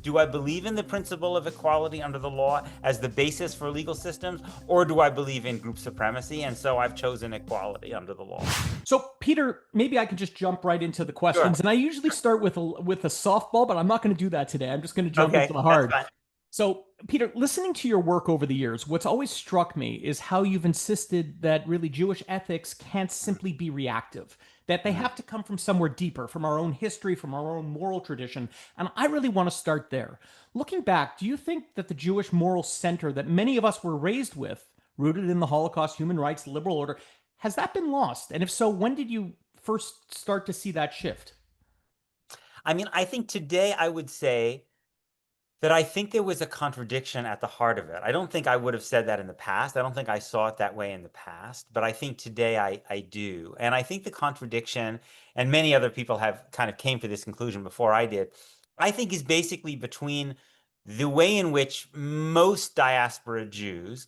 Do I believe in the principle of equality under the law as the basis for legal systems, or do I believe in group supremacy? And so I've chosen equality under the law. So, Peter, maybe I can just jump right into the questions. Sure. And I usually start with a softball, but I'm not going to do that today. I'm just going to jump into Okay, the that's hard. fine. So, Peter, listening to your work over the years, what's always struck me is how you've insisted that really Jewish ethics can't simply be reactive, that they Mhm. have to come from somewhere deeper, from our own history, from our own moral tradition. And I really want to start there. Looking back, do you think that the Jewish moral center that many of us were raised with, rooted in the Holocaust, human rights, liberal order, has that been lost? And if so, when did you first start to see that shift? I mean, I think today I would say that I think there was a contradiction at the heart of it. I don't think I would have said that in the past. I don't think I saw it that way in the past, but I think today I do. And I think the contradiction, and many other people have kind of came to this conclusion before I did, I think is basically between the way in which most diaspora Jews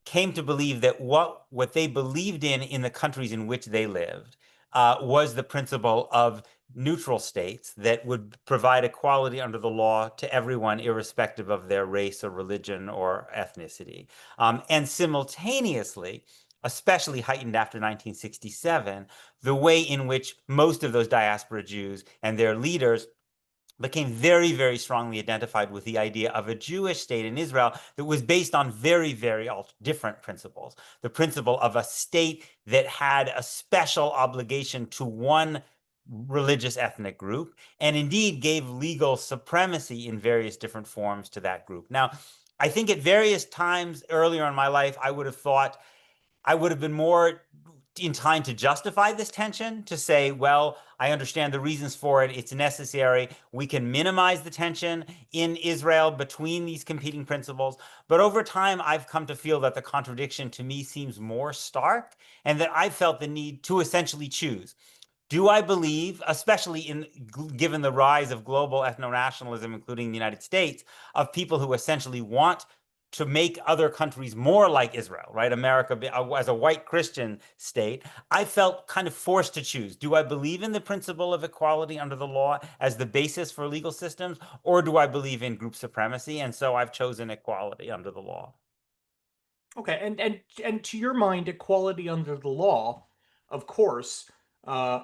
came to believe that what they believed in the countries in which they lived was the principle of neutral states that would provide equality under the law to everyone, irrespective of their race or religion or ethnicity. And simultaneously, especially heightened after 1967, the way in which most of those diaspora Jews and their leaders became very, very strongly identified with the idea of a Jewish state in Israel that was based on very, very different principles. The principle of a state that had a special obligation to one religious ethnic group, and indeed gave legal supremacy in various different forms to that group. Now, I think at various times earlier in my life, I would have thought I would have been more inclined to justify this tension, to say, well, I understand the reasons for it. It's necessary. We can minimize the tension in Israel between these competing principles. But over time, I've come to feel that the contradiction to me seems more stark, and that I felt the need to essentially choose. Do I believe, especially in given the rise of global ethno-nationalism, including the United States, of people who essentially want to make other countries more like Israel, right? America as a white Christian state, I felt kind of forced to choose. Do I believe in the principle of equality under the law as the basis for legal systems, or do I believe in group supremacy? And so I've chosen equality under the law. Okay, and to your mind, equality under the law, of course,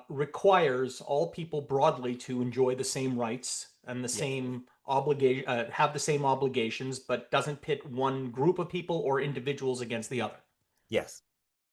requires all people broadly to enjoy the same rights and the Yes. same obligation, have the same obligations, but doesn't pit one group of people or individuals against the other. Yes.